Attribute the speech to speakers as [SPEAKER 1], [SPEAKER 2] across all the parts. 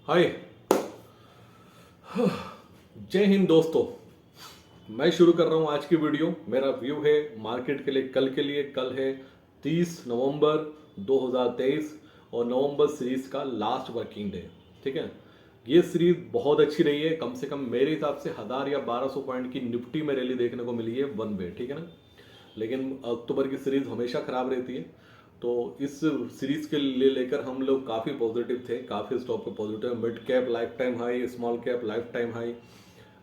[SPEAKER 1] हाय। जय हिंद दोस्तों। मैं शुरू कर रहा हूं आज की वीडियो। मेरा व्यू है मार्केट के लिए कल है 30 नवंबर 2023 और नवंबर सीरीज का लास्ट वर्किंग डे। ठीक है, ये सीरीज बहुत अच्छी रही है। कम से कम मेरे हिसाब से 1000 या 1200 पॉइंट की निफ्टी में रैली देखने को मिली है वन वे। ठीक है ना, लेकिन अक्टूबर की सीरीज हमेशा खराब रहती है। तो इस सीरीज के लिए लेकर हम लोग काफ़ी पॉजिटिव थे, काफ़ी स्टॉक पे positive. Mid cap life time high, small cap life time high,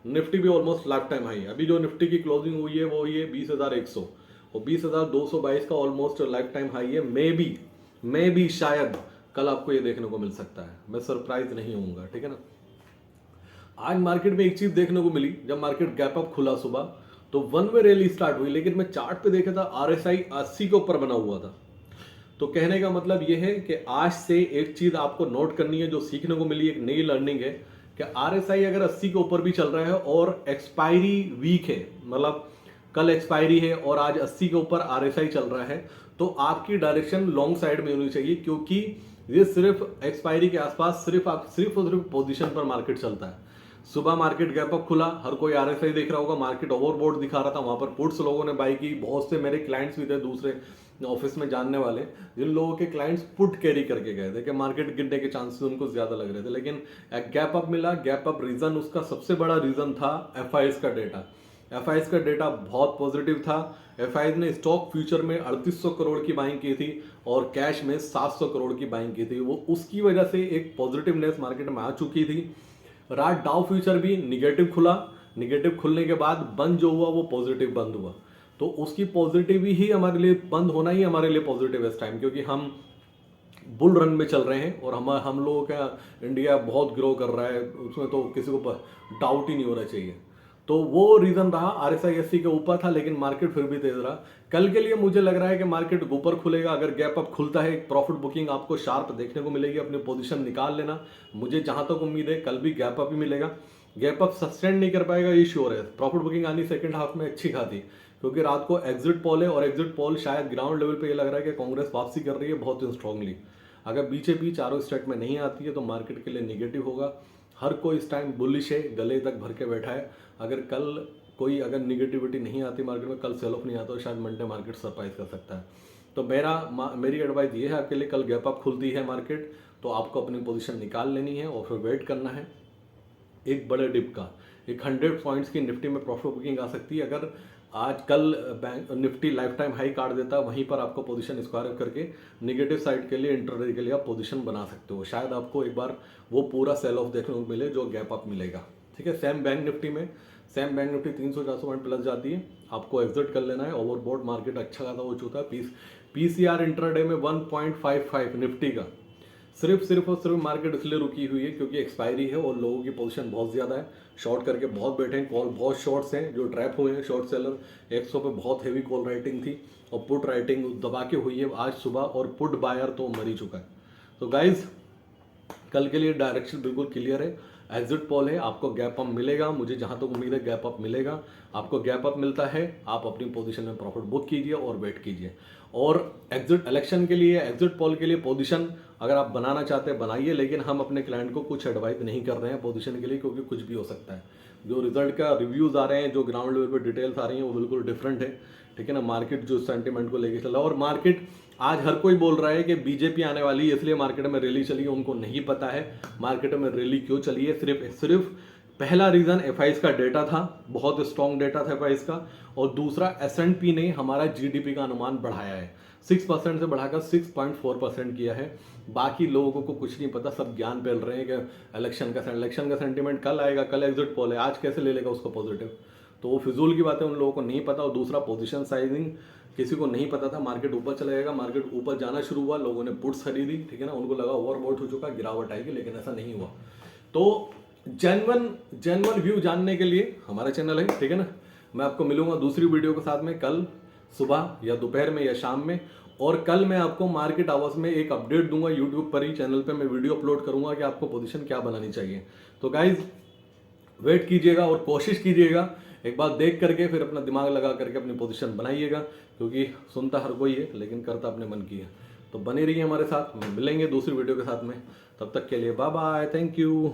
[SPEAKER 1] Nifty भी ऑलमोस्ट लाइफ टाइम हाई। अभी जो निफ्टी की क्लोजिंग हुई है वो हुई है 20,100 और 20,222 का ऑलमोस्ट लाइफ टाइम हाई है। मे भी शायद कल आपको ये देखने को मिल सकता है। मैं सरप्राइज नहीं होऊंगा। ठीक है ना, आज मार्केट में एक चीज देखने को मिली। जब मार्केट गैप अप खुला सुबह तो वन वे रैली स्टार्ट हुई, लेकिन मैं चार्ट पे देखा था RSI 80 के ऊपर बना हुआ था। तो कहने का मतलब यह है कि आज से एक चीज आपको नोट करनी है, जो सीखने को मिली, एक नई लर्निंग है कि RSI अगर 80 के ऊपर भी चल रहा है और एक्सपायरी वीक है, मतलब कल एक्सपायरी है और आज 80 के ऊपर RSI चल रहा है, तो आपकी डायरेक्शन लॉन्ग साइड में होनी चाहिए। क्योंकि ये सिर्फ एक्सपायरी के आसपास सिर्फ और सिर्फ पोजीशन पर मार्केट चलता है। सुबह मार्केट गैप अप खुला, हर कोई RSI देख रहा होगा, मार्केट ओवरबोट दिखा रहा था, वहां पर पुट्स लोगों ने बाई की। बहुत से मेरे क्लाइंट्स भी थे दूसरे ऑफिस में जानने वाले, जिन लोगों के क्लाइंट्स पुट कैरी करके गए थे कि मार्केट गिरने के चांसेस उनको ज्यादा लग रहे थे। लेकिन एक गैप अप मिला। गैप अप रीजन, उसका सबसे बड़ा रीजन था FIs का डेटा। FIs का डेटा बहुत पॉजिटिव था। FIs ने स्टॉक फ्यूचर में 3800 करोड़ की बाइंग की थी और कैश में 700 करोड़ की बाइंग की थी। वो उसकी वजह से एक पॉजिटिवनेस मार्केट में आ चुकी थी। रात डाउ फ्यूचर भी निगेटिव खुला। निगेटिव खुलने के बाद बंद जो हुआ वो पॉजिटिव बंद हुआ। तो उसकी पॉजिटिव ही हमारे लिए, बंद होना ही हमारे लिए पॉजिटिव है इस टाइम, क्योंकि हम बुल रन में चल रहे हैं और हम लोगों का इंडिया बहुत ग्रो कर रहा है। उसमें तो किसी को डाउट ही नहीं होना चाहिए। तो वो रीजन रहा। RSI 80 के ऊपर था लेकिन मार्केट फिर भी तेज रहा। कल के लिए मुझे लग रहा है कि मार्केट ऊपर खुलेगा। अगर गैप अप खुलता है, प्रॉफिट बुकिंग आपको शार्प देखने को मिलेगी। अपनी पोजीशन निकाल लेना। मुझे जहां तक उम्मीद है कल भी गैप अप ही मिलेगा। गैप अप सस्टेन नहीं कर पाएगा ये श्योर है। प्रॉफिट बुकिंग आनी सेकंड हाफ में अच्छी खाती, क्योंकि रात को एग्जिट पोल है और एग्जिट पोल शायद ग्राउंड लेवल पे ये लग रहा है कि कांग्रेस वापसी कर रही है बहुत स्ट्रांगली। अगर बीजेपी चारों स्टेट में नहीं आती है तो मार्केट के लिए निगेटिव होगा। हर कोई इस टाइम बुलिश है, गले तक भर के बैठा है। अगर निगेटिविटी नहीं आती मार्केट में, कल सेल ऑफ नहीं आता तो शायद मंडे मार्केट सरप्राइज कर सकता है। तो मेरी एडवाइस ये है आपके लिए, कल गैप अप खुलती है मार्केट तो आपको अपनी पोजीशन निकाल लेनी है और फिर वेट करना है एक बड़े डिप का। एक 100 पॉइंट्स की निफ्टी में प्रॉफिट बुकिंग आ सकती है। अगर आज कल bank Nifty life time high काट देता है, वहीं पर आपको पोजीशन स्क्वायर करके निगेटिव साइड के लिए, इंट्राडे के लिए आप पोजीशन बना सकते हो। शायद आपको एक बार वो पूरा सेल ऑफ देखने को मिले जो गैप अप मिलेगा। ठीक है, same bank Nifty 300-400 point plus जाती है, आपको एग्जिट कर लेना है। ओवरबोट मार्केट अच्छा खासा हो चुका है। PCR इंट्राडे में 1.55 निफ्टी का। सिर्फ और सिर्फ मार्केट इसलिए रुकी हुई है क्योंकि एक्सपायरी है और लोगों की पोजीशन बहुत ज्यादा है। शॉर्ट करके बहुत बैठे हैं, कॉल बहुत शॉर्ट्स हैं जो ट्रैप हुए हैं। शॉर्ट सेलर 100 पे बहुत हेवी कॉल राइटिंग थी और पुट राइटिंग दबा के हुई है आज सुबह, और पुट बायर तो मर ही चुका है। तो गाइज कल के लिए डायरेक्शन बिल्कुल क्लियर है। एग्जिट पॉल है, आपको गैप अप मिलेगा। मुझे जहां तक उम्मीद है गैप अप मिलेगा। आपको गैप अप मिलता है, आप अपनी पोजीशन में प्रॉफिट बुक कीजिए और वेट कीजिए। और एग्जिट इलेक्शन के लिए, एग्जिट पॉल के लिए पोजीशन अगर आप बनाना चाहते हैं बनाइए, लेकिन हम अपने क्लाइंट को कुछ एडवाइस नहीं कर रहे हैं पोजीशन के लिए, क्योंकि कुछ भी हो सकता है। जो रिजल्ट का रिव्यूज आ रहे हैं, जो ग्राउंड लेवल पर डिटेल्स आ रही हैं, वो बिल्कुल डिफरेंट है। ठीक है ना, मार्केट जो सेंटिमेंट को लेके चला, और मार्केट आज हर कोई बोल रहा है कि बीजेपी आने वाली है इसलिए मार्केट में रैली चली है। उनको नहीं पता है मार्केट में रैली क्यों चली है। सिर्फ पहला रीजन FIs का डेटा था, बहुत स्ट्रॉन्ग डेटा था FIs का। और दूसरा S&P ने हमारा GDP का अनुमान बढ़ाया है, 6% से बढ़ाकर 6.4% किया है। बाकी लोगों को कुछ नहीं पता, सब ज्ञान फैल रहे हैं कि इलेक्शन का सेंटिमेंट कल आएगा, कल एग्जिट पोल है, आज कैसे ले लेगा उसको पॉजिटिव। तो वो फिजूल की बात है, उन लोगों को नहीं पता। और दूसरा पोजीशन साइजिंग किसी को नहीं पता था। मार्केट ऊपर चला जाएगा, मार्केट ऊपर जाना शुरू हुआ, लोगों ने पुट्स खरीदी। ठीक है ना, उनको लगा ओवरबॉट हो चुका, गिरावट आएगी, लेकिन ऐसा नहीं हुआ। तो जेन्युइन व्यू जानने के लिए हमारा चैनल है। ठीक है ना, मैं आपको मिलूंगा दूसरी वीडियो के साथ में कल सुबह या दोपहर में या शाम में। और कल मैं आपको मार्केट आवर्स में एक अपडेट दूंगा, यूट्यूब पर ही चैनल पे मैं वीडियो अपलोड करूंगा कि आपको पोजीशन क्या बनानी चाहिए। तो गाइज वेट कीजिएगा और कोशिश कीजिएगा, एक बार देख करके फिर अपना दिमाग लगा करके अपनी पोजीशन बनाइएगा, क्योंकि सुनता हर कोई है लेकिन करता अपने मन की है। तो बने रहिए हमारे साथ, मिलेंगे दूसरी वीडियो के साथ में। तब तक के लिए बाय बाय, थैंक यू।